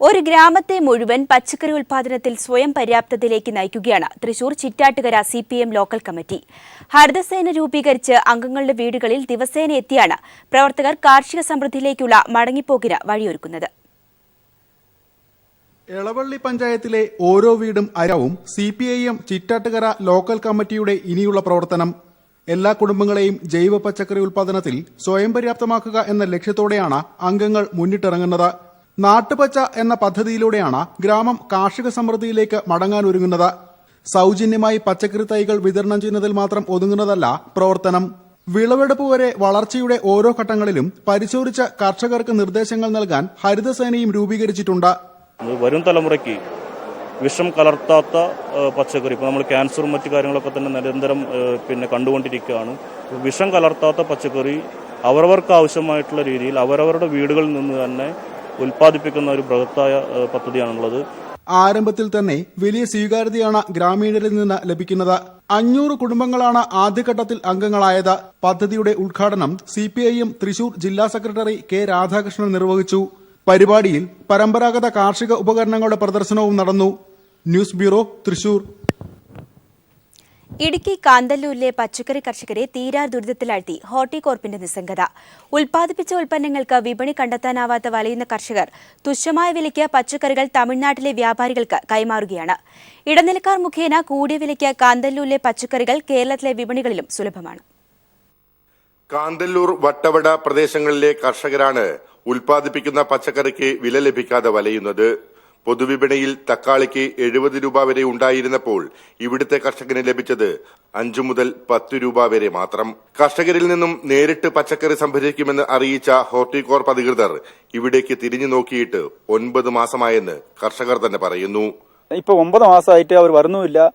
ഒരു ഗ്രാമത്തെ മുഴുവൻ പച്ചക്കറി ഉൽപാദനത്തിൽ സ്വയം പര്യാപ്തതയിലേക്ക് നയിക്കുകയാണ് Thrissur Chittattukara CPM local committee. ഹരിതസേന രൂപീകരിച്ച് അംഗങ്ങളുടെ വീടുകളിൽ ദിവസേന എത്തിയാണ് പ്രവർത്തകർ കാർഷിക സമൃദ്ധിയിലേക്കുള്ള മടങ്ങിപ്പോക്കിന് വഴിയൊരുക്കുന്നത്. എളവള്ളി പഞ്ചായത്തിലെ ഓരോ വീടും അരവും CPIM ചിറ്റാട്ടുകര ലോക്കൽ കമ്മിറ്റിയുടെ ഇനിയുള്ള പ്രവർത്തനം. എല്ലാ കുടുംബങ്ങളെയും ജൈവ പച്ചക്കറി ഉൽപാദനത്തിൽ സ്വയം പര്യാപ്തമാക്കുക എന്ന ലക്ഷ്യത്തോടെയാണ് അംഗങ്ങൾ മുന്നിട്ടിറങ്ങുന്നത്. നാട്ടുപച്ച എന്ന പദ്ധതിയിലൂടെയാണ് ഗ്രാമം കാർഷിക സമൃദ്ധിയിലേക്ക് മടങ്ങാനൊരുങ്ങുന്നത്. സൗജന്യമായി പച്ചക്കറി തൈകൾ വിതരണം ചെയ്യുന്നതിൽ മാത്രം ഒതുങ്ങുന്നതല്ല പ്രവർത്തനം. വിളവെടുപ്പ് വരെ വളർച്ചയുടെ ഓരോ ഘട്ടങ്ങളിലും പരിശോധിച്ച കർഷകർക്ക് നിർദ്ദേശങ്ങൾ നൽകാൻ ഹരിതസേനയും രൂപീകരിച്ചിട്ടുണ്ട്. വരും തലമുറയ്ക്ക് വിഷം കലർത്താത്ത പച്ചക്കറി, ഇപ്പോൾ നമ്മൾ ക്യാൻസറും മറ്റു കാര്യങ്ങളൊക്കെ തന്നെ നിരന്തരം കണ്ടുകൊണ്ടിരിക്കുകയാണ്. വിഷം കലർത്താത്ത പച്ചക്കറി അവരവർക്ക് ആവശ്യമായിട്ടുള്ള രീതിയിൽ അവരവരുടെ വീടുകളിൽ നിന്ന് തന്നെ ഉൽപ്പാദിപ്പിക്കുന്ന ഒരു ബൃഹത്തായ പദ്ധതിയാണുള്ളത്. ആരംഭത്തിൽ തന്നെ വലിയ സ്വീകാര്യതയാണ് ഗ്രാമീണരിൽ നിന്ന് ലഭിക്കുന്നത്. 500 കുടുംബങ്ങളാണ് ആദ്യഘട്ടത്തിൽ അംഗങ്ങളായത്. പദ്ധതിയുടെ ഉദ്ഘാടനം CPIM തൃശൂർ ജില്ലാ സെക്രട്ടറി K. രാധാകൃഷ്ണൻ നിർവഹിച്ചു. പരിപാടിയിൽ പരമ്പരാഗത കാർഷിക ഉപകരണങ്ങളുടെ പ്രദർശനവും നടന്നു. News bureau, Thrissur. ഇടുക്കി കാന്തല്ലൂരിലെ പച്ചക്കറി കർഷകരെ തീരാ ദുരിതത്തിലാഴ്ത്തി ഹോർട്ടികോർപ്പിന്റെ നിസ്സംഗത. ഉൽപ്പാദിപ്പിച്ച ഉൽപ്പന്നങ്ങൾക്ക് വിപണി കണ്ടെത്താനാവാത്ത വലയുന്ന കർഷകർ തുച്ഛമായ വിലയ്ക്ക് പച്ചക്കറികൾ തമിഴ്നാട്ടിലെ വ്യാപാരികൾക്ക് കൈമാറുകയാണ്. ഇടനിലക്കാർ മുഖേന കൂടിയ വിലയ്ക്ക് കാന്തല്ലൂരിലെ പച്ചക്കറികൾ കേരളത്തിലെ വിപണികളിലും സുലഭമാണ്. കാന്തല്ലൂർ, വട്ടവട പ്രദേശങ്ങളിലെ കർഷകരാണ് ഉൽപ്പാദിപ്പിക്കുന്ന പച്ചക്കറിക്ക് വില ലഭിക്കാതെ വലയുന്നത്. പൊതുവിപണിയിൽ തക്കാളിക്ക് 70 രൂപ വരെ ഉണ്ടായിരുന്നപ്പോൾ ഇവിടുത്തെ കർഷകന് ലഭിച്ചത് 5 മുതൽ 10 രൂപ വരെ മാത്രം. കർഷകരിൽ നിന്നും നേരിട്ട് പച്ചക്കറി സംഭരിക്കുമെന്ന് അറിയിച്ച ഹോർട്ടികോർപ്പ് അധികൃതർ ഇവിടേക്ക് തിരിഞ്ഞു നോക്കിയിട്ട് 9 മാസമായെന്ന് കർഷകർ തന്നെ പറയുന്നു. ഇപ്പൊ 9 മാസമായിട്ട് അവർ വരുന്നുമില്ല,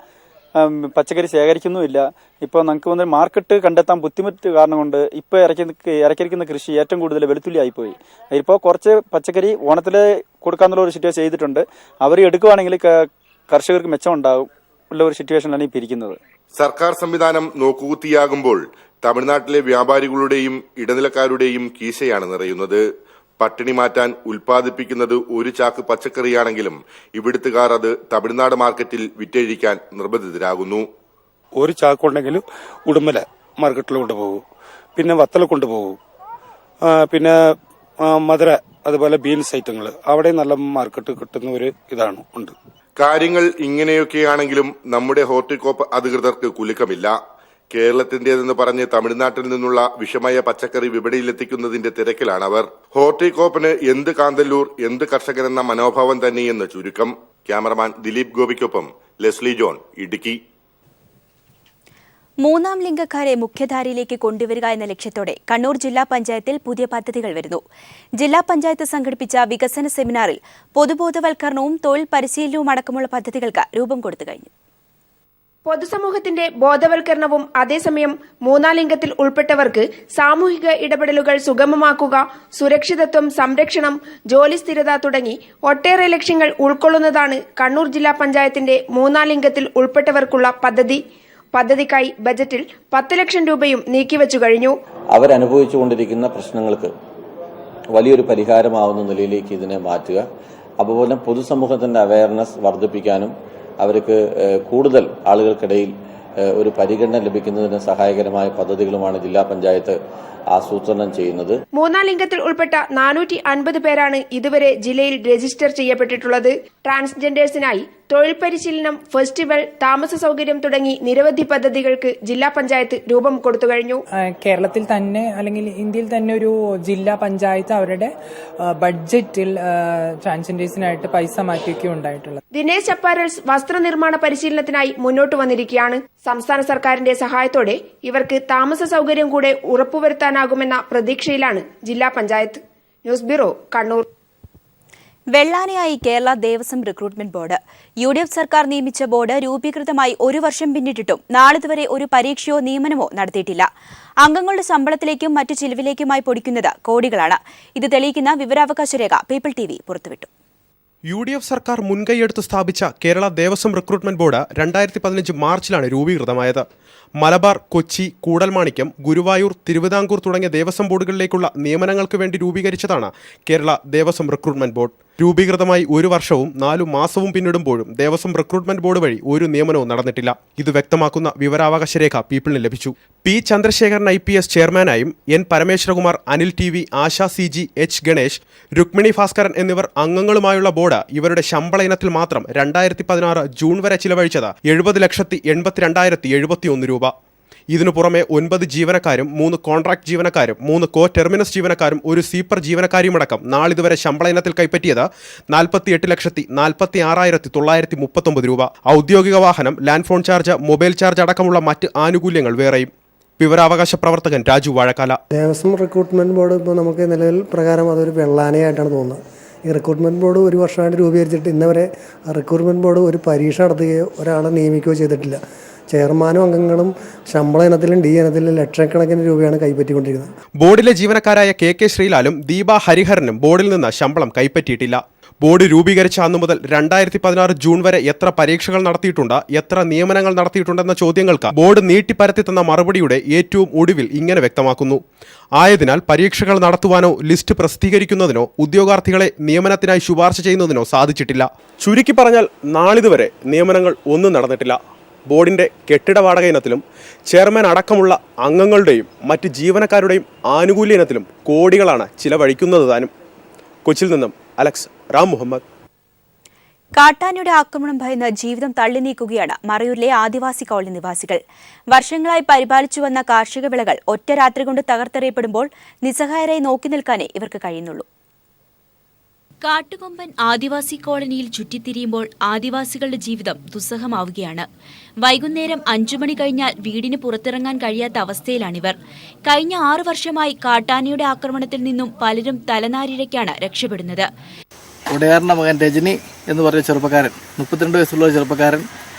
പച്ചക്കറി ശേഖരിക്കുന്നുമില്ല. ഇപ്പോൾ നമുക്ക് വന്ന് മാർക്കറ്റ് കണ്ടെത്താൻ ബുദ്ധിമുട്ട് കാരണം കൊണ്ട് ഇപ്പോൾ ഇറക്കിയിരിക്കുന്ന കൃഷി ഏറ്റവും കൂടുതൽ വെളുത്തുള്ളി ആയിപ്പോയി. ഇപ്പോൾ കുറച്ച് പച്ചക്കറി ഓണത്തിൽ കൊടുക്കാന്നുള്ള ഒരു സിറ്റുവേഷൻ ചെയ്തിട്ടുണ്ട്. അവർ എടുക്കുവാണെങ്കിൽ കർഷകർക്ക് മെച്ചമുണ്ടാകും ഉള്ള ഒരു സിറ്റുവേഷനിലാണ് ഇപ്പോൾ ഇരിക്കുന്നത്. സർക്കാർ സംവിധാനം നോക്കുകുത്തിയാകുമ്പോൾ തമിഴ്നാട്ടിലെ വ്യാപാരികളുടെയും ഇടനിലക്കാരുടെയും കീശയാണ് നിറയുന്നത്. പട്ടിണി മാറ്റാൻ ഉൽപ്പാദിപ്പിക്കുന്നത് ഒരു ചാക്ക് പച്ചക്കറിയാണെങ്കിലും ഇവിടുത്തുകാർ അത് തമിഴ്നാട് മാർക്കറ്റിൽ വിറ്റഴിക്കാൻ നിർബന്ധിതരാകുന്നു. ഒരു ചാക്കുണ്ടെങ്കിലും ഉടുമല മാർക്കറ്റിൽ കൊണ്ടുപോകും, പിന്നെ വത്തല കൊണ്ടുപോകും, പിന്നെ മധുര, അതുപോലെ ബീൻസ് ഐറ്റങ്ങൾ അവിടെ നല്ല മാർക്കറ്റ് കിട്ടുന്ന ഒരു ഇതാണ് ഉണ്ട്. കാര്യങ്ങൾ ഇങ്ങനെയൊക്കെയാണെങ്കിലും നമ്മുടെ ഹോർട്ടികോർപ്പ് അധികൃതർക്ക് കുലുക്കമില്ല. കേരളത്തിന്റേതെന്ന് പറഞ്ഞ് തമിഴ്നാട്ടിൽ നിന്നുള്ള വിഷമയ പച്ചക്കറി വിപണിയിലെത്തിക്കുന്നതിന്റെ തിരക്കിലാണ് അവർ. ഹോർട്ടികോർപ്പിന് എന്ത് കാന്തല്ലൂർ, എന്ത് കർഷകനെന്ന മനോഭാവം തന്നെയെന്ന് ചുരുക്കം. ക്യാമറമാൻ ദിലീപ് ഗോപിക്കൊപ്പം ലെസ്ലി ജോൺ, ഇടുക്കി. മൂന്നാം ലിംഗക്കാരെ മുഖ്യധാരയിലേക്ക് കൊണ്ടുവരിക എന്ന ലക്ഷ്യത്തോടെ കണ്ണൂർ ജില്ലാ പഞ്ചായത്തിൽ പുതിയ പദ്ധതികൾ വരുന്നു. ജില്ലാ പഞ്ചായത്ത് സംഘടിപ്പിച്ച വികസന സെമിനാറിൽ പൊതുബോധവൽക്കരണവും തൊഴിൽ പരിശീലനവും അടക്കമുള്ള പദ്ധതികൾക്ക് രൂപം കൊടുത്തു കഴിഞ്ഞു. പൊതുസമൂഹത്തിന്റെ ബോധവൽക്കരണവും അതേസമയം മൂന്നാം ലിംഗത്തിൽ ഉൾപ്പെട്ടവർക്ക് സാമൂഹിക ഇടപെടലുകൾ സുഗമമാക്കുക, സുരക്ഷിതത്വം, സംരക്ഷണം, ജോലി സ്ഥിരത തുടങ്ങി ഒട്ടേറെ ലക്ഷ്യങ്ങൾ ഉൾക്കൊള്ളുന്നതാണ് കണ്ണൂർ ജില്ലാ പഞ്ചായത്തിന്റെ മൂന്നാം ലിംഗത്തിൽ ഉൾപ്പെട്ടവർക്കുള്ള പദ്ധതി. പദ്ധതിക്കായി ബജറ്റിൽ 10 ലക്ഷം രൂപയും നീക്കിവച്ചു കഴിഞ്ഞു. അവരനുഭവിച്ചുകൊണ്ടിരിക്കുന്ന പ്രശ്നങ്ങൾക്ക് വലിയൊരു പരിഹാരമാവുന്ന നിലയിലേക്ക് ഇതിനെ മാറ്റുക, അതുപോലെ പൊതുസമൂഹത്തിന്റെ അവയർനെസ് വർദ്ധിപ്പിക്കാനും അവർക്ക് കൂടുതൽ ആളുകൾക്കിടയിൽ ഒരു പരിഗണന ലഭിക്കുന്നതിന് സഹായകരമായ പദ്ധതികളുമാണ് ജില്ലാ പഞ്ചായത്ത് ആസൂത്രണം ചെയ്യുന്നത്. മൂന്നാം ലിംഗത്തിൽ ഉൾപ്പെട്ട 450 പേരാണ് ഇതുവരെ ജില്ലയിൽ രജിസ്റ്റർ ചെയ്യപ്പെട്ടിട്ടുള്ളത്. ട്രാൻസ്ജെൻഡേഴ്സിനായി തൊഴിൽ പരിശീലനം, ഫെസ്റ്റിവൽ, താമസ സൗകര്യം തുടങ്ങി നിരവധി പദ്ധതികൾക്ക് ജില്ലാ പഞ്ചായത്ത് രൂപം കൊടുത്തു കഴിഞ്ഞു. കേരളത്തിൽ തന്നെ അല്ലെങ്കിൽ ഇന്ത്യയിൽ തന്നെ ഒരു ജില്ലാ പഞ്ചായത്ത് അവരുടെ ബഡ്ജറ്റിൽ ട്രാൻസ്ജെൻഡേഴ്സിനായിട്ട് പൈസ മാറ്റിവെക്കുകയുണ്ടായിട്ടുള്ളത്. ദിനേശ് അപ്പാരൽസ് വസ്ത്രനിർമ്മാണ പരിശീലനത്തിനായി മുന്നോട്ട് വന്നിരിക്കുകയാണ്. സംസ്ഥാന സർക്കാരിന്റെ സഹായത്തോടെ ഇവർക്ക് താമസ സൗകര്യം കൂടെ ഉറപ്പുവരുത്താനാകുമെന്ന പ്രതീക്ഷയിലാണ് ജില്ലാ പഞ്ചായത്ത്. News bureau, Kannur. വെള്ളാനയായി Kerala Devaswom recruitment board. UDF സർക്കാർ നിയമിച്ച ബോർഡ് രൂപീകൃതമായി 1 വർഷം പിന്നിട്ടിട്ടും നാളിതുവരെ ഒരു പരീക്ഷയോ നിയമനമോ നടത്തിയിട്ടില്ല. അംഗങ്ങളുടെ ശമ്പളത്തിലേക്കും മറ്റു ചിലവിലേക്കുമായി പൊടിക്കുന്നത് കോടികളാണ്. ഇത് തെളിയിക്കുന്ന വിവരാവകാശ രേഖ പീപ്പിൾ TV പുറത്തുവിട്ടു. UDF സർക്കാർ മുൻകൈയെടുത്ത് സ്ഥാപിച്ച കേരള ദേവസ്വം റിക്രൂട്ട്മെന്റ് ബോർഡ് 2015 മാർച്ചിലാണ് രൂപീകൃതമായത്. മലബാർ, കൊച്ചി, കൂടൽമാണിക്യം, ഗുരുവായൂർ, തിരുവിതാംകൂർ തുടങ്ങിയ ദേവസ്വം ബോർഡുകളിലേക്കുള്ള നിയമനങ്ങൾക്ക് വേണ്ടി രൂപീകരിച്ചതാണ് കേരള ദേവസ്വം റിക്രൂട്ട്മെന്റ് ബോർഡ്. രൂപീകൃതമായി 1 വർഷവും 4 മാസവും പിന്നിടുമ്പോഴും ദേവസ്വം റിക്രൂട്ട്മെന്റ് ബോർഡ് വഴി ഒരു നിയമനവും നടന്നിട്ടില്ല. ഇത് വ്യക്തമാക്കുന്ന വിവരാവകാശ രേഖ പീപ്പിളിന് ലഭിച്ചു. പി ചന്ദ്രശേഖരൻ IPS ചെയർമാനായും N Parameswarakumar, Anil TV, Asha CG, H Ganesh, Rukmini Bhaskaran എന്നിവർ അംഗങ്ങളുമായുള്ള ബോർഡ് ഇവരുടെ ശമ്പള ഇനത്തിൽ മാത്രം 2016 ജൂൺ വരെ ചിലവഴിച്ചത് 70,82,071 രൂപ. ഇതിനു പുറമെ 9 ജീവനക്കാരും 3 കോൺട്രാക്ട് ജീവനക്കാരും 3 കോ ടെർമിനസ് ജീവനക്കാരും 1 സീപ്പർ ജീവനക്കാരിയുമടക്കം നാളിതുവരെ ശമ്പള ഇനത്തിൽ കൈപ്പറ്റിയത് 48,46,939 രൂപ. ഔദ്യോഗിക വാഹനം, land phone charge, mobile charge അടക്കമുള്ള മറ്റ് ആനുകൂല്യങ്ങൾ വേറെയും. വിവരാവകാശ പ്രവർത്തകൻ രാജു വാഴക്കാല. ദേവസ്വം റിക്രൂട്ട്മെന്റ് ബോർഡ് ഇപ്പോൾ നമുക്ക് നിലവിൽ പ്രകാരം അതൊരു വെള്ളാനയായിട്ടാണ് തോന്നുന്നത്. ഈ റിക്രൂട്ട്മെന്റ് ബോർഡ് 1 വർഷമായിട്ട് രൂപീകരിച്ചിട്ട് ഇന്നവരെ റിക്രൂട്ട്മെന്റ് ബോർഡ് ഒരു പരീക്ഷ നടത്തുകയോ ഒരാളെ നിയമിക്കുകയോ ചെയ്തിട്ടില്ല. ചെയർമാനും അംഗങ്ങളും ശമ്പള ഇനത്തിലും ഡി ഇനത്തിലും ലക്ഷക്കണക്കിന് രൂപയാണ് കൈപ്പറ്റിക്കൊണ്ടിരിക്കുന്നത്. ബോർഡിലെ ജീവനക്കാരായ KK ശ്രീലാലും ദീപ ഹരിഹരനും ബോർഡിൽ നിന്ന് ശമ്പളം കൈപ്പറ്റിയിട്ടില്ല. ബോർഡ് രൂപീകരിച്ച അന്നു മുതൽ 2016 ജൂൺ വരെ എത്ര പരീക്ഷകൾ നടത്തിയിട്ടുണ്ട്, എത്ര നിയമനങ്ങൾ നടത്തിയിട്ടുണ്ടെന്ന ചോദ്യങ്ങൾക്ക് ബോർഡ് നീട്ടിപ്പരത്തി തന്ന മറുപടിയുടെ ഏറ്റവും ഒടുവിൽ ഇങ്ങനെ വ്യക്തമാക്കുന്നു. ആയതിനാൽ പരീക്ഷകൾ നടത്തുവാനോ ലിസ്റ്റ് പ്രസിദ്ധീകരിക്കുന്നതിനോ ഉദ്യോഗാർത്ഥികളെ നിയമനത്തിനായി ശുപാർശ ചെയ്യുന്നതിനോ സാധിച്ചിട്ടില്ല. ചുരുക്കി പറഞ്ഞാൽ നാളിതുവരെ നിയമനങ്ങൾ ഒന്നും നടന്നിട്ടില്ല. ബോർഡിന്റെ കെട്ടിട വാടക ഇനത്തിലും ചെയർമാൻ അടക്കമുള്ള അംഗങ്ങളുടെയും മറ്റ് ജീവനക്കാരുടെയും ആനുകൂല്യ ഇനത്തിലും കോടികളാണ് ചിലവഴിക്കുന്നത് താനും. കൊച്ചിയിൽ നിന്നും അലക്സ് റാം മുഹമ്മദ്. കാട്ടാനയുടെ ആക്രമണം ഭയന്ന് ജീവിതം തള്ളി നീക്കുകയാണ് മറയൂരിലെ ആദിവാസി കോളനി നിവാസികൾ. വർഷങ്ങളായി പരിപാലിച്ചു വന്ന കാർഷിക വിളകൾ ഒറ്റ രാത്രി കൊണ്ട് തകർത്തെറിയപ്പെടുമ്പോൾ നിസ്സഹായരായി നോക്കി നിൽക്കാനേ ഇവർക്ക് കഴിയുന്നുള്ളൂ. കാട്ടുകൊമ്പൻ ആദിവാസി കോളനിയിൽ ചുറ്റിത്തിരിയുമ്പോൾ ആദിവാസികളുടെ ജീവിതം ദുസ്സഹമാവുകയാണ്. വൈകുന്നേരം 5 മണി കഴിഞ്ഞാൽ വീടിന് പുറത്തിറങ്ങാൻ കഴിയാത്ത അവസ്ഥയിലാണിവർ. കഴിഞ്ഞ 6 വർഷമായി കാട്ടാനയുടെ ആക്രമണത്തിൽ നിന്നും പലരും തലനാരിഴയ്ക്കാണ് രക്ഷപ്പെടുന്നത്. ഉടയാറിന്റെ മകൻ രജനി എന്ന് പറഞ്ഞ ചെറുപ്പക്കാരൻ, 32 വയസ്സുള്ള ചെറുപ്പക്കാരൻ,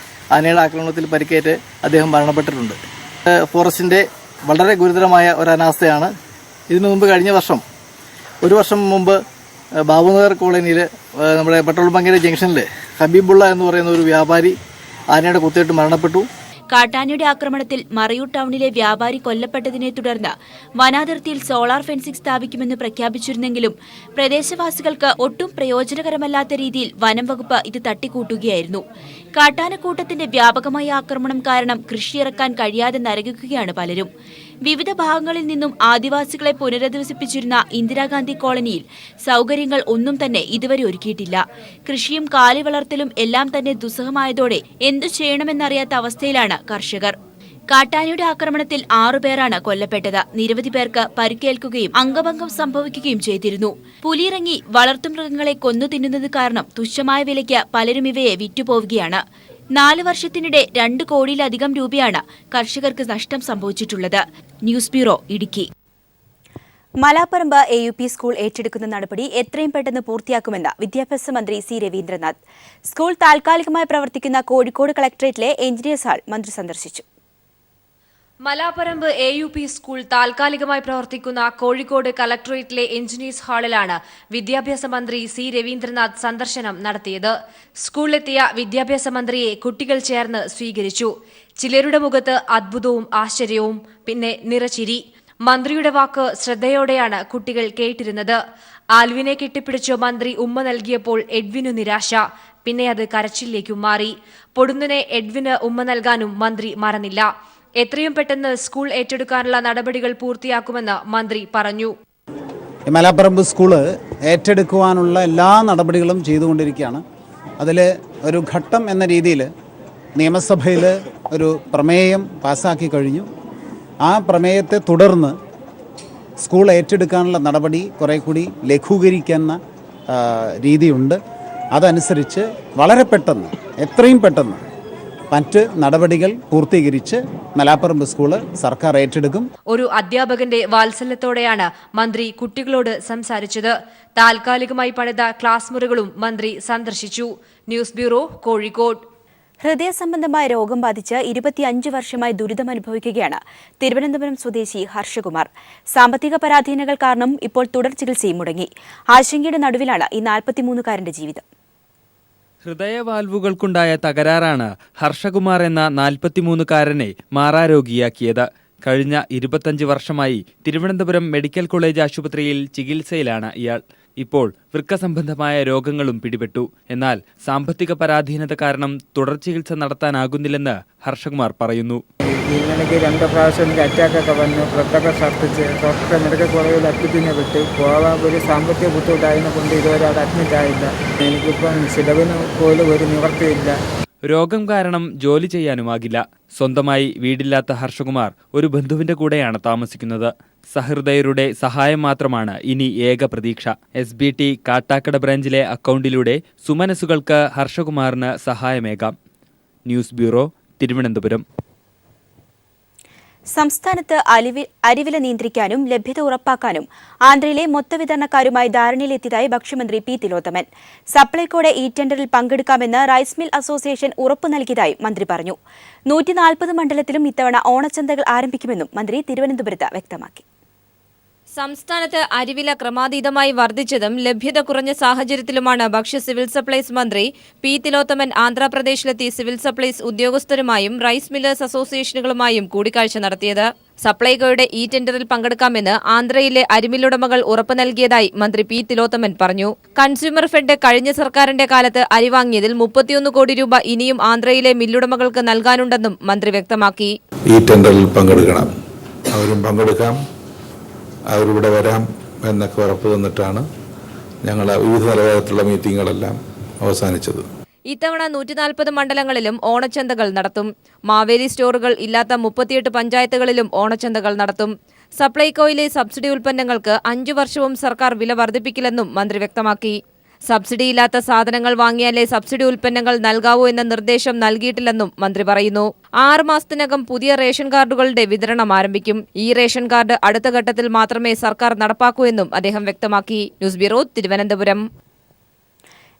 ആനയുടെ ആക്രമണത്തിൽ പരിക്കേറ്റ് അദ്ദേഹം മരണപ്പെട്ടിട്ടുണ്ട്. ഫോറസ്റ്റിന്റെ വളരെ ഗുരുതരമായ ഒരു അനാസ്ഥയാണ്. ഇതിനു മുമ്പ് കഴിഞ്ഞ വർഷം 1 വർഷം മുമ്പ് ബാബുനഗർ കോളനിയിൽ നമ്മുടെ പെട്രോൾ ബങ്കിന്റെ ജംഗ്ഷനിൽ ഹബീബുള്ള എന്ന് പറയുന്ന ഒരു വ്യാപാരി ആനയുടെ കുത്തേറ്റ് മരണപ്പെട്ടു. കാട്ടാനയുടെ ആക്രമണത്തിൽ മറയൂർ ടൗണിലെ വ്യാപാരി കൊല്ലപ്പെട്ടതിനെ തുടർന്ന് വനാതിർത്തിയിൽ സോളാർ ഫെൻസിംഗ് സ്ഥാപിക്കുമെന്ന് പ്രഖ്യാപിച്ചിരുന്നെങ്കിലും പ്രദേശവാസികൾക്ക് ഒട്ടും പ്രയോജനകരമല്ലാത്ത രീതിയിൽ വനം വകുപ്പ് ഇത് തട്ടിക്കൂട്ടുകയായിരുന്നു. കാട്ടാനക്കൂട്ടത്തിന്റെ വ്യാപകമായ ആക്രമണം കാരണം കൃഷിയിറക്കാൻ കഴിയാതെ നരകിക്കുകയാണ് പലരും. വിവിധ ഭാഗങ്ങളിൽ നിന്നും ആദിവാസികളെ പുനരധിവസിപ്പിച്ചിരുന്ന ഇന്ദിരാഗാന്ധി കോളനിയിൽ സൗകര്യങ്ങൾ ഒന്നും തന്നെ ഇതുവരെ ഒരുക്കിയിട്ടില്ല. കൃഷിയും കാലി വളർത്തലും എല്ലാം തന്നെ ദുസ്സഹമായതോടെ എന്തു ചെയ്യണമെന്നറിയാത്ത അവസ്ഥയിലാണ് കർഷകർ. കാട്ടാനയുടെ ആക്രമണത്തിൽ 6 പേരാണ് കൊല്ലപ്പെട്ടത്. നിരവധി പേർക്ക് പരിക്കേൽക്കുകയും അംഗഭംഗം സംഭവിക്കുകയും ചെയ്തിരുന്നു. പുലിയിറങ്ങി വളർത്തുമൃഗങ്ങളെ കൊന്നു തിന്നുന്നത് കാരണം തുച്ഛമായ വിലയ്ക്ക് പലരും ഇവയെ വിറ്റുപോവുകയാണ്. 4 വർഷത്തിനിടെ 2 കോടിയിലധികം രൂപയാണ് കർഷകർക്ക് നഷ്ടം സംഭവിച്ചിട്ടുള്ളത്. News bureau, Idukki. Malaparamba AUP school ഏറ്റെടുക്കുന്ന നടപടി എത്രയും പെട്ടെന്ന് പൂർത്തിയാക്കുമെന്ന് വിദ്യാഭ്യാസ മന്ത്രി C. രവീന്ദ്രനാഥ്. സ്കൂൾ താൽക്കാലികമായി പ്രവർത്തിക്കുന്ന കോഴിക്കോട് കളക്ടറേറ്റിലെ എഞ്ചിനീയേഴ്സ് ഹാൾ മന്ത്രി സന്ദർശിച്ചു. മലാപ്പറമ്പ് AUP സ്കൂൾ താൽക്കാലികമായി പ്രവർത്തിക്കുന്ന കോഴിക്കോട് കളക്ടറേറ്റിലെ എഞ്ചിനീയേഴ്സ് ഹാളിലാണ് വിദ്യാഭ്യാസ മന്ത്രി C. രവീന്ദ്രനാഥ് സന്ദർശനം നടത്തിയത്. സ്കൂളിലെത്തിയ വിദ്യാഭ്യാസ മന്ത്രിയെ കുട്ടികൾ ചേർന്ന് സ്വീകരിച്ചു. ചിലരുടെ മുഖത്ത് അത്ഭുതവും ആശ്ചര്യവും, പിന്നെ നിറച്ചിരി. മന്ത്രിയുടെ വാക്ക് ശ്രദ്ധയോടെയാണ് കുട്ടികൾ കേട്ടിരുന്നത്. ആൽവിനെ കെട്ടിപ്പിടിച്ചു മന്ത്രി ഉമ്മ നൽകിയപ്പോൾ എഡ്വിനു നിരാശ, പിന്നെ അത് കരച്ചിലേക്കും മാറി. പൊടുന്നനെ എഡ്വിന് ഉമ്മ നൽകാനും മന്ത്രി മറന്നില്ല. എത്രയും പെട്ടെന്ന് സ്കൂൾ ഏറ്റെടുക്കാനുള്ള നടപടികൾ പൂർത്തിയാക്കുമെന്ന് മന്ത്രി പറഞ്ഞു. മലാപ്പറമ്പ് സ്കൂള് ഏറ്റെടുക്കുവാനുള്ള എല്ലാ നടപടികളും ചെയ്തുകൊണ്ടിരിക്കുകയാണ്. അതിൽ ഒരു ഘട്ടം എന്ന രീതിയിൽ നിയമസഭയിൽ ഒരു പ്രമേയം പാസ്സാക്കി കഴിഞ്ഞു. ആ പ്രമേയത്തെ തുടർന്ന് സ്കൂൾ ഏറ്റെടുക്കാനുള്ള നടപടി കുറെ കൂടി ലഘൂകരിക്കുന്ന രീതിയുണ്ട്. അതനുസരിച്ച് വളരെ പെട്ടെന്ന്, എത്രയും പെട്ടെന്ന് മറ്റ് നടപടികൾ പൂർത്തീകരിച്ച് മലാപ്പറമ്പ് സ്കൂള് സർക്കാർ ഏറ്റെടുക്കും. ഒരു അധ്യാപകന്റെ വാത്സല്യത്തോടെയാണ് മന്ത്രി കുട്ടികളോട് സംസാരിച്ചത്. താൽക്കാലികമായി പണിത ക്ലാസ് മുറികളും മന്ത്രി സന്ദർശിച്ചു. News bureau, Kozhikode. ഹൃദയ സംബന്ധമായ രോഗം ബാധിച്ച് 25 വർഷമായി ദുരിതമനുഭവിക്കുകയാണ് തിരുവനന്തപുരം സ്വദേശി ഹർഷകുമാർ. സാമ്പത്തിക പരാധീനതകൾ കാരണം ഇപ്പോൾ തുടർ ചികിത്സയും മുടങ്ങി. ആശങ്കയുടെ നടുവിലാണ് ഈ 43-കാരന്റെ ജീവിതം. ഹൃദയവാൽവുകൾക്കുണ്ടായ തകരാറാണ് ഹർഷകുമാർ എന്ന 43-കാരനെ മാറാരോഗിയാക്കിയത്. കഴിഞ്ഞ 25 വർഷമായി തിരുവനന്തപുരം മെഡിക്കൽ കോളേജ് ആശുപത്രിയിൽ ചികിത്സയിലാണ് ഇയാൾ. ഇപ്പോൾ വൃക്ക സംബന്ധമായ രോഗങ്ങളും പിടിപെട്ടു. എന്നാൽ സാമ്പത്തിക പരാധീനത കാരണം തുടർ ചികിത്സ നടത്താനാകുന്നില്ലെന്ന് ഹർഷകുമാർ പറയുന്നു. എനിക്ക് 2 പ്രാവശ്യം അറ്റാക്കൊക്കെ വന്നു, ബ്ലഡൊക്കെ ഛർദ്ദിച്ച് ഡോക്ടറെ മെഡിക്കൽ കോളേജിൽ അഡ്മിറ്റിനെ വിട്ട് പോകാൻ ഒരു സാമ്പത്തിക ബുദ്ധിമുട്ടായതിനെ കൊണ്ട് ഇതുവരെ അവിടെ അഡ്മിറ്റ് ആയില്ല. എനിക്കിപ്പം ചിലവിന് പോലും ഒരു നിവൃത്തിയില്ല. രോഗം കാരണം ജോലി ചെയ്യാനുമാകില്ല. സ്വന്തമായി വീടില്ലാത്ത ഹർഷകുമാർ ഒരു ബന്ധുവിന്റെ കൂടെയാണ് താമസിക്കുന്നത്. സഹൃദയരുടെ സഹായം മാത്രമാണ് ഇനി ഏക പ്രതീക്ഷ. SBT കാട്ടാക്കട ബ്രാഞ്ചിലെ അക്കൗണ്ടിലൂടെ സുമനസുകൾക്ക് ഹർഷകുമാറിന് സഹായമേകാം. News bureau, Thiruvananthapuram. സംസ്ഥാനത്ത് അരിവില നിയന്ത്രിക്കാനും ലഭ്യത ഉറപ്പാക്കാനും ആന്ധ്രയിലെ മൊത്തവിതരണക്കാരുമായി ധാരണയിലെത്തിയതായി ഭക്ഷ്യമന്ത്രി പി തിലോത്തമൻ. സപ്ലൈകോയുടെ ഈ ടെൻഡറിൽ പങ്കെടുക്കാമെന്ന് റൈസ് മിൽ അസോസിയേഷൻ ഉറപ്പു നൽകിയതായി മന്ത്രി പറഞ്ഞു. 140 മണ്ഡലത്തിലും ഇത്തവണ ഓണച്ചന്തകൾ ആരംഭിക്കുമെന്നും മന്ത്രി തിരുവനന്തപുരത്ത് വ്യക്തമാക്കി. സംസ്ഥാനത്ത് അരിവില ക്രമാതീതമായി വർദ്ധിച്ചതും ലഭ്യത കുറഞ്ഞ സാഹചര്യത്തിലുമാണ് ഭക്ഷ്യ സിവിൽ സപ്ലൈസ് മന്ത്രി പി തിലോത്തമൻ ആന്ധ്രാപ്രദേശിലെത്തി സിവിൽ സപ്ലൈസ് ഉദ്യോഗസ്ഥരുമായും റൈസ് മില്ലേഴ്സ് അസോസിയേഷനുകളുമായും കൂടിക്കാഴ്ച നടത്തിയത്. സപ്ലൈകോയുടെ ഈ ടെൻഡറിൽ പങ്കെടുക്കാമെന്ന് ആന്ധ്രയിലെ അരിമില്ലുടമകൾ ഉറപ്പു നൽകിയതായി മന്ത്രി പി തിലോത്തമൻ പറഞ്ഞു. കൺസ്യൂമർ ഫെഡ് കഴിഞ്ഞ സർക്കാരിന്റെ കാലത്ത് അരി വാങ്ങിയതിൽ 31 കോടി രൂപ ഇനിയും ആന്ധ്രയിലെ മില്ലുടമകൾക്ക് നൽകാനുണ്ടെന്നും മന്ത്രി വ്യക്തമാക്കി. ഈ ടെൻഡറിൽ പങ്കെടുക്കണം, അവരും പങ്കെടുക്കാം, അവരിവിടെ വരാം എന്നൊക്കെ ഉറപ്പ് തന്നിട്ടാണ് ഞങ്ങൾ വിവിധ നിലവാരത്തിലുള്ള മീറ്റിങ്ങുകളെല്ലാം അവസാനിച്ചത്. ഇത്തവണ 140 മണ്ഡലങ്ങളിലും ഓണച്ചന്തകൾ നടത്തും. മാവേലി സ്റ്റോറുകൾ ഇല്ലാത്ത 38 പഞ്ചായത്തുകളിലും ഓണച്ചന്തകൾ നടത്തും. സപ്ലൈകോയിലെ സബ്സിഡി ഉൽപ്പന്നങ്ങൾക്ക് 5 വർഷവും സർക്കാർ വില വർദ്ധിപ്പിക്കില്ലെന്നും മന്ത്രി വ്യക്തമാക്കി. സബ്സിഡിയില്ലാത്ത സാധനങ്ങൾ വാങ്ങിയാലേ സബ്സിഡി ഉൽപ്പന്നങ്ങൾ നൽകാവൂ എന്ന നിർദ്ദേശം നൽകിയിട്ടില്ലെന്നും മന്ത്രി പറയുന്നു. 6 മാസത്തിനകം പുതിയ റേഷൻ കാർഡുകളുടെ വിതരണം ആരംഭിക്കും. ഈ റേഷൻ കാർഡ് അടുത്ത ഘട്ടത്തിൽ മാത്രമേ സർക്കാർ നടപ്പാക്കൂ എന്നും അദ്ദേഹം വ്യക്തമാക്കി. News bureau, Thiruvananthapuram.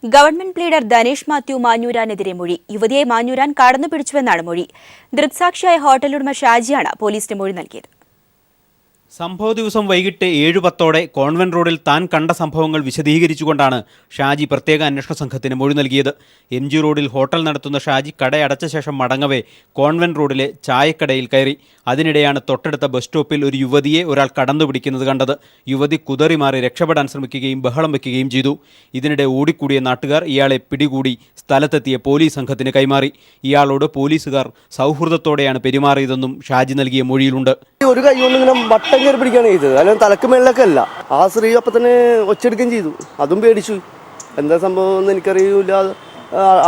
Government pleader Dhanesh Mathew മാഞ്ഞൂരാനെതിരെ മൊഴി. യുവതിയെ മാഞ്ഞൂരാൻ കടന്നുപിടിച്ചുവെന്നാണ് മൊഴി. ദൃക്സാക്ഷിയായ ഹോട്ടലുടമ ഷാജിയാണ് പോലീസിന് മൊഴി നൽകിയത്. സംഭവ ദിവസം വൈകിട്ട് 7:10 കോൺവെന്റ് റോഡിൽ താൻ കണ്ട സംഭവങ്ങൾ വിശദീകരിച്ചുകൊണ്ടാണ് ഷാജി പ്രത്യേക അന്വേഷണ സംഘത്തിന് മൊഴി നൽകിയത്. MG റോഡിൽ ഹോട്ടൽ നടത്തുന്ന ഷാജി കടയടച്ച ശേഷം മടങ്ങവേ കോൺവെന്റ് റോഡിലെ ചായക്കടയിൽ കയറി. അതിനിടെയാണ് തൊട്ടടുത്ത ബസ് സ്റ്റോപ്പിൽ ഒരു യുവതിയെ ഒരാൾ കടന്നുപിടിക്കുന്നത് കണ്ടത്. യുവതി കുതറി മാറി രക്ഷപ്പെടാൻ ശ്രമിക്കുകയും ബഹളം വയ്ക്കുകയും ചെയ്തു. ഇതിനിടെ ഓടിക്കൂടിയ നാട്ടുകാർ ഇയാളെ പിടികൂടി സ്ഥലത്തെത്തിയ പോലീസ് സംഘത്തിന് കൈമാറി. ഇയാളോട് പോലീസുകാർ സൗഹൃദത്തോടെയാണ് പെരുമാറിയതെന്നും ഷാജി നൽകിയ മൊഴിയിലുണ്ട്. ഒരു കൈ കൊണ്ട് ഇങ്ങനെ വട്ടം കയറി പിടിക്കുകയാണ് ചെയ്തത്, അല്ലെങ്കിൽ തലക്ക് മേളിലൊക്കെ അല്ല. ആ സ്ത്രീ അപ്പം തന്നെ ഒച്ചെടുക്കുകയും ചെയ്തു. അതും പേടിച്ചു. എന്താ സംഭവം എന്ന് എനിക്കറിയില്ല.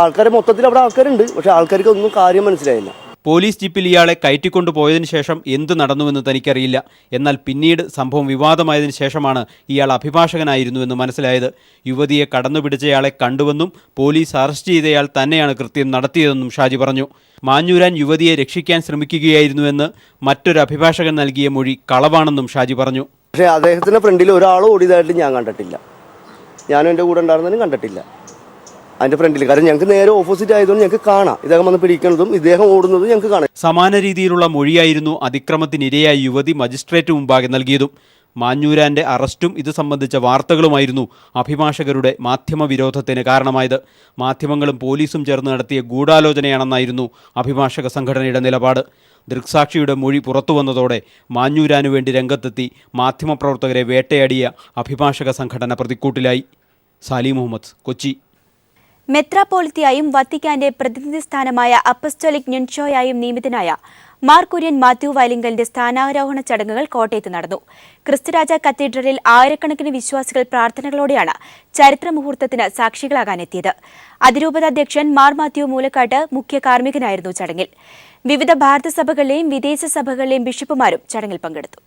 ആൾക്കാരെ മൊത്തത്തിൽ അവിടെ ആൾക്കാരുണ്ട്, പക്ഷെ ആൾക്കാർക്ക് ഒന്നും കാര്യം മനസ്സിലായില്ല. പോലീസ് ജീപ്പിൽ ഇയാളെ കയറ്റിക്കൊണ്ടുപോയതിനു ശേഷം എന്ത് നടന്നുവെന്ന് തനിക്കറിയില്ല. എന്നാൽ പിന്നീട് സംഭവം വിവാദമായതിനു ശേഷമാണ് ഇയാൾ അഭിഭാഷകനായിരുന്നുവെന്ന് മനസ്സിലായത്. യുവതിയെ കടന്നുപിടിച്ചയാളെ കണ്ടുവെന്നും പോലീസ് അറസ്റ്റ് ചെയ്തയാൾ തന്നെയാണ് കൃത്യം നടത്തിയതെന്നും ഷാജി പറഞ്ഞു. മാഞ്ഞൂരാൻ യുവതിയെ രക്ഷിക്കാൻ ശ്രമിക്കുകയായിരുന്നുവെന്ന് മറ്റൊരു അഭിഭാഷകൻ നൽകിയ മൊഴി കളവാണെന്നും ഷാജി പറഞ്ഞു. പക്ഷേ അദ്ദേഹത്തിന്റെ ഫ്രണ്ടിൽ ഒരാൾ ഓടിയതായിട്ട് ഞാൻ കണ്ടിട്ടില്ല. ഞാനും എൻ്റെ കൂടെ ഉണ്ടായിരുന്നതിനും കണ്ടിട്ടില്ല. അതിന്റെ ഫ്രണ്ടിൽ, കാരണം ഞങ്ങൾക്ക് നേരെ ഓപ്പോസിറ്റ് ആയതുകൊണ്ട് ഞങ്ങൾക്ക് കാണാം ഇദ്ദേഹം വന്ന് പിടിക്കുന്നതും ഇദ്ദേഹം ഓടുന്നതും ഞങ്ങൾക്ക് കാണാം. സമാന രീതിയിലുള്ള മൊഴിയായിരുന്നു അതിക്രമത്തിനിരയായ യുവതി മജിസ്ട്രേറ്റ് മുമ്പാകെ നൽകിയതും. മാഞ്ഞൂരാന്റെ അറസ്റ്റും ഇത് സംബന്ധിച്ച വാർത്തകളുമായിരുന്നു അഭിഭാഷകരുടെ മാധ്യമവിരോധത്തിന് കാരണമായത്. മാധ്യമങ്ങളും പോലീസും ചേർന്ന് നടത്തിയ ഗൂഢാലോചനയാണെന്നായിരുന്നു അഭിഭാഷക സംഘടനയുടെ നിലപാട്. ദൃക്സാക്ഷിയുടെ മൊഴി പുറത്തുവന്നതോടെ മാഞ്ഞൂരാനു വേണ്ടി രംഗത്തെത്തി മാധ്യമപ്രവർത്തകരെ വേട്ടയാടിയ അഭിഭാഷക സംഘടന പ്രതിക്കൂട്ടിലായി. സാലി മുഹമ്മദ്, കൊച്ചി. മെത്രാപ്പോളിത്തയായും വത്തിക്കാന്റെ പ്രതിനിധി സ്ഥാനമായ അപ്പസ്റ്റോലിക് ന്യൂൻഷോയായും നിയമിതനായ മാർ കുര്യൻ മാത്യു വയലിങ്കലിന്റെ സ്ഥാനാരോഹണ ചടങ്ങുകൾ കോട്ടയത്ത് നടന്നു. ക്രിസ്തുരാജ കത്തീഡ്രലിൽ ആയിരക്കണക്കിന് വിശ്വാസികൾ പ്രാർത്ഥനകളോടെയാണ് ചരിത്ര മുഹൂർത്തത്തിന് സാക്ഷികളാകാനെത്തിയത്. അതിരൂപത അധ്യക്ഷൻ മാർ മാത്യു മൂലക്കാട്ട് മുഖ്യ കാർമ്മികനായിരുന്നു ചടങ്ങിൽ. വിവിധ ഭാരത സഭകളിലെയും വിദേശ സഭകളിലെയും ബിഷപ്പുമാരും ചടങ്ങിൽ പങ്കെടുത്തു.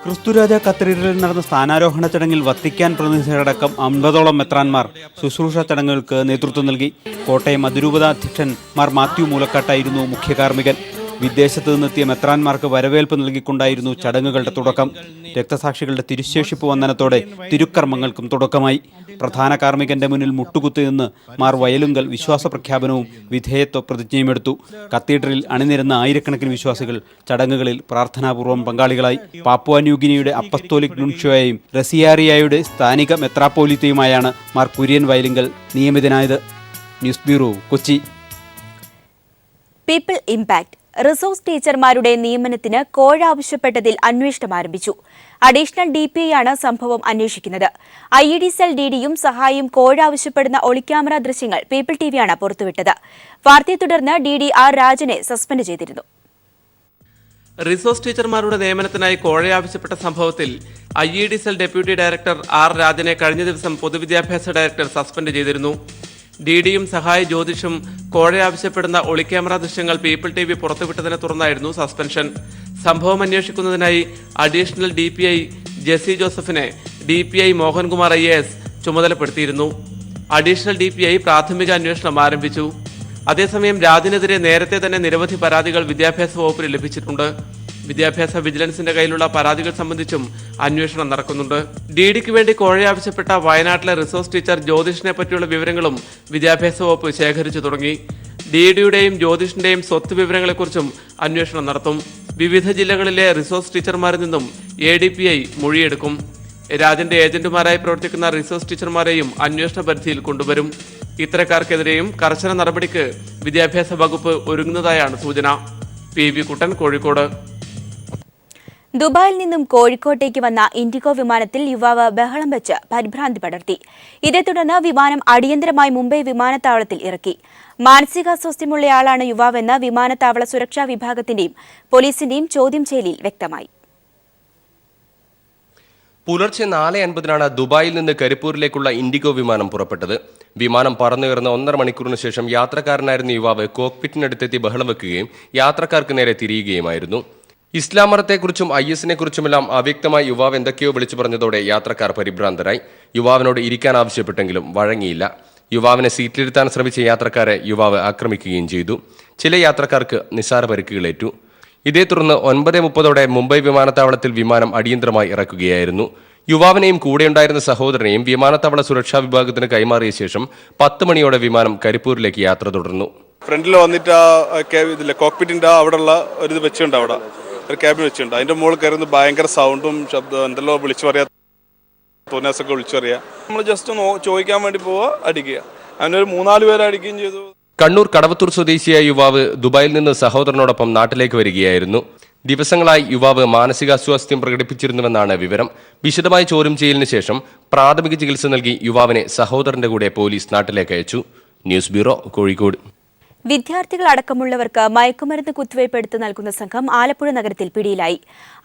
ക്രിസ്തുരാജ കത്തീഡ്രലിൽ നടന്ന സ്ഥാനാരോഹണ ചടങ്ങിൽ വത്തിക്കാൻ പ്രതിനിധികളടക്കം 50ഓളം മെത്രാൻമാർ ശുശ്രൂഷ ചടങ്ങുകൾക്ക് നേതൃത്വം നൽകി. കോട്ടയം അതിരൂപത അധ്യക്ഷൻ മാർ മാത്യു മൂലക്കാട്ടായിരുന്നു മുഖ്യ കാർമ്മികൻ. വിദേശത്ത് നിന്നെത്തിയ മെത്രാൻമാർക്ക് വരവേൽപ്പ് നൽകിക്കൊണ്ടായിരുന്നു ചടങ്ങുകളുടെ തുടക്കം. രക്തസാക്ഷികളുടെ തിരുശേഷിപ്പ് വന്ദനത്തോടെ തിരുക്കർമ്മങ്ങൾക്കും തുടക്കമായി. പ്രധാന കാർമ്മികന്റെ മുന്നിൽ മുട്ടുകുത്തി നിന്ന് മാർ വയലുങ്കൽ വിശ്വാസ പ്രഖ്യാപനവും വിധേയത്വ പ്രതിജ്ഞയുമെടുത്തു. കത്തീഡ്രലിൽ അണിനിരന്ന ആയിരക്കണക്കിന് വിശ്വാസികൾ ചടങ്ങുകളിൽ പ്രാർത്ഥനാപൂർവ്വം പങ്കാളികളായി. പാപ്പുവ ന്യൂഗിനിയുടെ അപ്പസ്തോലിക് നുൻഷ്യോയെയും റസിയാരിയയുടെ സ്ഥാനിക മെത്രാപ്പോലിത്തയുമായാണ് മാർ കുര്യൻ വയലുങ്കൽ നിയമിതനായത്. News bureau, Kochi. People impact resource ടീച്ചർമാരുടെ നിയമനത്തിന് കോഴ ആവശ്യപ്പെട്ടതിൽ അന്വേഷണം ആരംഭിച്ചു. അഡീഷണൽ DPI ആണ് സംഭവം അന്വേഷിക്കുന്നത്. IED സെൽ DDയും സഹായിയും കോഴ ആവശ്യപ്പെടുന്ന ഒളിക്യാമറ ദൃശ്യങ്ങൾ പീപ്പിൾ TVയാണ് പുറത്തുവിട്ടത്. വാർത്തയെ തുടർന്ന് DD R രാജനെ സസ്പെൻഡ് ചെയ്തിരുന്നു. റിസോഴ്സ് ടീച്ചർമാരുടെ നിയമനത്തിനായി കോഴ ആവശ്യപ്പെട്ട സംഭവത്തിൽ IED cell deputy director R രാജനെ കഴിഞ്ഞ ദിവസം പൊതുവിദ്യാഭ്യാസ ഡയറക്ടർ സസ്പെൻഡ് ചെയ്തിരുന്നു. DDയും സഹായി ജ്യോതിഷും കോഴ ആവശ്യപ്പെടുന്ന ഒളിക്യാമറ ദൃശ്യങ്ങൾ പീപ്പിൾ TV പുറത്തുവിട്ടതിനെ തുടർന്നായിരുന്നു സസ്പെൻഷൻ. സംഭവം അന്വേഷിക്കുന്നതിനായി അഡീഷണൽ DPI ജെസി ജോസഫിനെ DPI മോഹൻകുമാർ IAS ചുമതലപ്പെടുത്തിയിരുന്നു. അഡീഷണൽ DPI പ്രാഥമിക അന്വേഷണം ആരംഭിച്ചു. അതേസമയം രാജിനെതിരെ നേരത്തെ തന്നെ നിരവധി പരാതികൾ വിദ്യാഭ്യാസ വകുപ്പിന് ലഭിച്ചിട്ടുണ്ട്. വിദ്യാഭ്യാസ വിജിലൻസിന്റെ കയ്യിലുള്ള പരാതികൾ സംബന്ധിച്ചും അന്വേഷണം നടക്കുന്നുണ്ട്. DDക്ക് വേണ്ടി കോഴ ആവശ്യപ്പെട്ട വയനാട്ടിലെ റിസോഴ്സ് ടീച്ചർ ജ്യോതിഷിനെ പറ്റിയുള്ള വിവരങ്ങളും വിദ്യാഭ്യാസ വകുപ്പ് ശേഖരിച്ചു തുടങ്ങി. DDയുടെയും ജ്യോതിഷിന്റെയും സ്വത്ത് വിവരങ്ങളെക്കുറിച്ചും അന്വേഷണം നടത്തും. വിവിധ ജില്ലകളിലെ റിസോഴ്സ് ടീച്ചർമാരിൽ നിന്നും ADPI മൊഴിയെടുക്കും. രാജന്റെ ഏജന്റുമാരായി പ്രവർത്തിക്കുന്ന റിസോഴ്സ് ടീച്ചർമാരെയും അന്വേഷണ പരിധിയിൽ കൊണ്ടുവരും. ഇത്തരക്കാർക്കെതിരെയും കർശന നടപടിക്ക് വിദ്യാഭ്യാസ വകുപ്പ് ഒരുങ്ങുന്നതായാണ് സൂചന. PV കുട്ടൻ, കോഴിക്കോട്. ദുബായിൽ നിന്നും കോഴിക്കോട്ടേക്ക് വന്ന ഇൻഡിഗോ വിമാനത്തിൽ യുവാവ് ബഹളം വെച്ച് പരിഭ്രാന്തി പടർത്തി. ഇതേ തുടർന്ന് വിമാനം അടിയന്തരമായി മുംബൈ വിമാനത്താവളത്തിൽ ഇറക്കി. മാനസികാസ്വാസ്ഥ്യമുള്ളയാളാണ് യുവാവെന്ന് വിമാനത്താവള സുരക്ഷാ വിഭാഗത്തിന്റെയും പോലീസിന്റെയും ചോദ്യം ചെയ്യലിൽ വ്യക്തമായി. പുലർച്ചെ 4:50 ദുബായിൽ നിന്ന് കരിപ്പൂരിലേക്കുള്ള ഇൻഡിഗോ വിമാനം പുറപ്പെട്ടത്. വിമാനം പറന്നുയർന്ന 1.5 മണിക്കൂറിന് ശേഷം യാത്രക്കാരനായിരുന്ന യുവാവ് കോക്പിറ്റിനടുത്തെത്തി ബഹളം വെക്കുകയും യാത്രക്കാർക്ക് നേരെ തിരിയുകയുമായിരുന്നു. ഇസ്ലാം മതത്തെക്കുറിച്ചും IS-നെക്കുറിച്ചുമെല്ലാം അവ്യക്തമായി യുവാവ് എന്തൊക്കെയോ വിളിച്ചു പറഞ്ഞതോടെ യാത്രക്കാർ പരിഭ്രാന്തരായി. യുവാവിനോട് ഇരിക്കാൻ ആവശ്യപ്പെട്ടെങ്കിലും വഴങ്ങിയില്ല. യുവാവിനെ സീറ്റിലിരുത്താൻ ശ്രമിച്ച യാത്രക്കാരെ യുവാവ് ആക്രമിക്കുകയും ചെയ്തു. ചില യാത്രക്കാർക്ക് നിസ്സാര പരിക്കുകളേറ്റു. ഇതേ തുടർന്ന് 9:30 മുംബൈ വിമാനത്താവളത്തിൽ വിമാനം അടിയന്തരമായി ഇറക്കുകയായിരുന്നു. യുവാവിനെയും കൂടെയുണ്ടായിരുന്ന സഹോദരനെയും വിമാനത്താവള സുരക്ഷാ വിഭാഗത്തിന് കൈമാറിയ ശേഷം 10 മണിയോടെ വിമാനം കരിപ്പൂരിലേക്ക് യാത്ര തുടർന്നു. ഫ്രണ്ടിൽ വന്നിട്ട് കോക്പിറ്റിന്റെ അവിടെയുള്ള ഒരു ഇത് വെച്ചിട്ടുണ്ട്, അവിടെ ഒരു ക്യാബിൻ വെച്ചിട്ടുണ്ട്. അതിന്റെ മുകളിൽ കയറുന്ന ഭയങ്കര സൗണ്ടും ശബ്ദം എന്തെല്ലോ വിളിച്ചു പറയാ, തോന്നിയാസൊക്കെ വിളിച്ചു പറയാ. നമ്മൾ ജസ്റ്റ് ചോദിക്കാൻ വേണ്ടി പോവുക, അടിക്കുക. അങ്ങനെ ഒരു 3-4 പേരെ അടിക്കുകയും ചെയ്തു. കണ്ണൂർ കടവത്തൂർ സ്വദേശിയായ യുവാവ് ദുബായിൽ നിന്ന് സഹോദരനോടൊപ്പം നാട്ടിലേക്ക് വരികയായിരുന്നു. ദിവസങ്ങളായി യുവാവ് മാനസികാസ്വാസ്ഥ്യം പ്രകടിപ്പിച്ചിരുന്നുവെന്നാണ് വിവരം. വിശദമായ ചോദ്യം ചെയ്യലിന് ശേഷം പ്രാഥമിക ചികിത്സ നൽകി യുവാവിനെ സഹോദരന്റെ കൂടെ പോലീസ് നാട്ടിലേക്ക് അയച്ചു. News bureau, Kozhikode. വിദ്യാർത്ഥികൾ അടക്കമുള്ളവർക്ക് മയക്കുമരുന്ന് കുത്തിവയ്പ് എടുത്ത് നൽകുന്ന സംഘം ആലപ്പുഴ നഗരത്തിൽ പിടിയിലായി.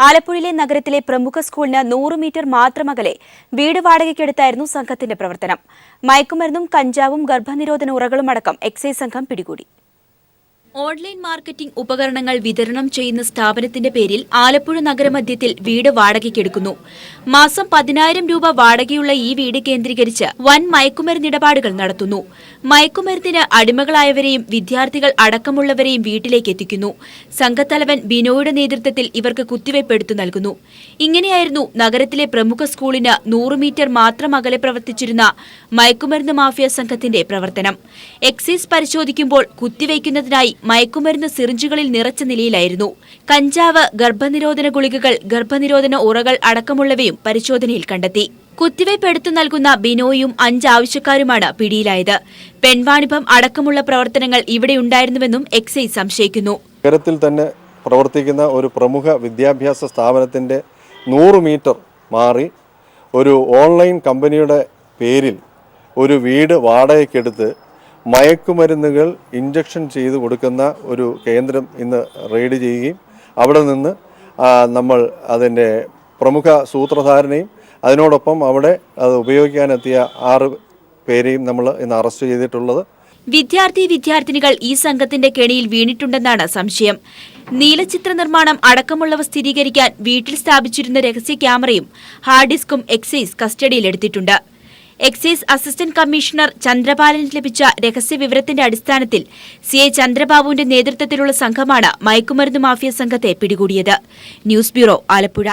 ആലപ്പുഴയിലെ നഗരത്തിലെ പ്രമുഖ സ്കൂളിന് 100 മീറ്റർ മാത്രം അകലെ വീട് വാടകയ്ക്കെടുത്തായിരുന്നു സംഘത്തിന്റെ പ്രവർത്തനം. മയക്കുമരുന്നും കഞ്ചാവും ഗർഭനിരോധന ഉറകളും അടക്കം എക്സൈസ് സംഘം പിടികൂടി. ഓൺലൈൻ മാർക്കറ്റിംഗ് ഉപകരണങ്ങൾ വിതരണം ചെയ്യുന്ന സ്ഥാപനത്തിന്റെ പേരിൽ ആലപ്പുഴ നഗരമധ്യത്തിൽ വീട് വാടകയ്ക്കെടുക്കുന്നു. മാസം 10,000 രൂപ വാടകയുള്ള ഈ വീട് കേന്ദ്രീകരിച്ച് വൻ മയക്കുമരുന്നിടപാടുകൾ നടത്തുന്നു. മയക്കുമരുന്നിന് അടിമകളായവരെയും വിദ്യാർത്ഥികൾ അടക്കമുള്ളവരെയും വീട്ടിലേക്ക് എത്തിക്കുന്നു. സംഘത്തലവൻ ബിനോയുടെ നേതൃത്വത്തിൽ ഇവർക്ക് കുത്തിവയ്പ് എടുത്തു നൽകുന്നു. ഇങ്ങനെയായിരുന്നു നഗരത്തിലെ പ്രമുഖ സ്കൂളിന് 100 മീറ്റർ മാത്രം അകലെ പ്രവർത്തിച്ചിരുന്ന മയക്കുമരുന്ന് മാഫിയ സംഘത്തിന്റെ പ്രവർത്തനം. എക്സൈസ് പരിശോധിക്കുമ്പോൾ കുത്തിവയ്ക്കുന്നതിനായി മയക്കുമരുന്ന് സിറിഞ്ചുകളിൽ നിറച്ച നിലയിലായിരുന്നു. കഞ്ചാവ്, ഗർഭനിരോധന ഗുളികകൾ, ഗർഭനിരോധന ഉറകൾ അടക്കമുള്ളവയും പരിശോധനയിൽ കണ്ടെത്തി. കുത്തിവയ്പ് എടുത്തു നൽകുന്ന ബിനോയും 5 ആവശ്യക്കാരുമാണ് പിടിയിലായത്. പെൺവാണിഭം അടക്കമുള്ള പ്രവർത്തനങ്ങൾ ഇവിടെയുണ്ടായിരുന്നുവെന്നും എക്സൈസ് സംശയിക്കുന്നു. നഗരത്തിൽ തന്നെ പ്രവർത്തിക്കുന്ന ഒരു പ്രമുഖ വിദ്യാഭ്യാസ സ്ഥാപനത്തിന്റെ 100 മീറ്റർ മാറി ഒരു ഓൺലൈൻ കമ്പനിയുടെ പേരിൽ ഒരു വീട് വാടകയ്ക്കെടുത്ത് മയക്കുമരുന്നുകൾ ഇഞ്ചക്ഷൻ ചെയ്ത് കൊടുക്കുന്ന ഒരു കേന്ദ്രം ഇന്ന് റെയ്ഡ് ചെയ്യുകയും അവിടെ നിന്ന് നമ്മൾ അതിൻ്റെ പ്രമുഖ സൂത്രധാരനെയും അതിനോടൊപ്പം അവിടെ അത് ഉപയോഗിക്കാനെത്തിയ 6 പേരെയും നമ്മൾ ഇന്ന് അറസ്റ്റ് ചെയ്തിട്ടുള്ളത്. വിദ്യാർത്ഥിനികൾ ഈ സംഘത്തിന്റെ കെണിയിൽ വീണിട്ടുണ്ടെന്നാണ് സംശയം. നീലചിത്ര നിർമ്മാണം അടക്കമുള്ളവ സ്ഥിരീകരിക്കാൻ വീട്ടിൽ സ്ഥാപിച്ചിരുന്ന രഹസ്യ ക്യാമറയും ഹാർഡ് ഡിസ്കും എക്സൈസ് കസ്റ്റഡിയിലെടുത്തിട്ടുണ്ട്. എക്സൈസ് അസിസ്റ്റന്റ് കമ്മീഷണർ ചന്ദ്രപാലന് ലഭിച്ച രഹസ്യ വിവരത്തിന്റെ അടിസ്ഥാനത്തിൽ CI ചന്ദ്രബാബുവിന്റെ നേതൃത്വത്തിലുള്ള സംഘമാണ് മയക്കുമരുന്ന് മാഫിയ സംഘത്തെ പിടികൂടിയത്. News bureau, Alappuzha.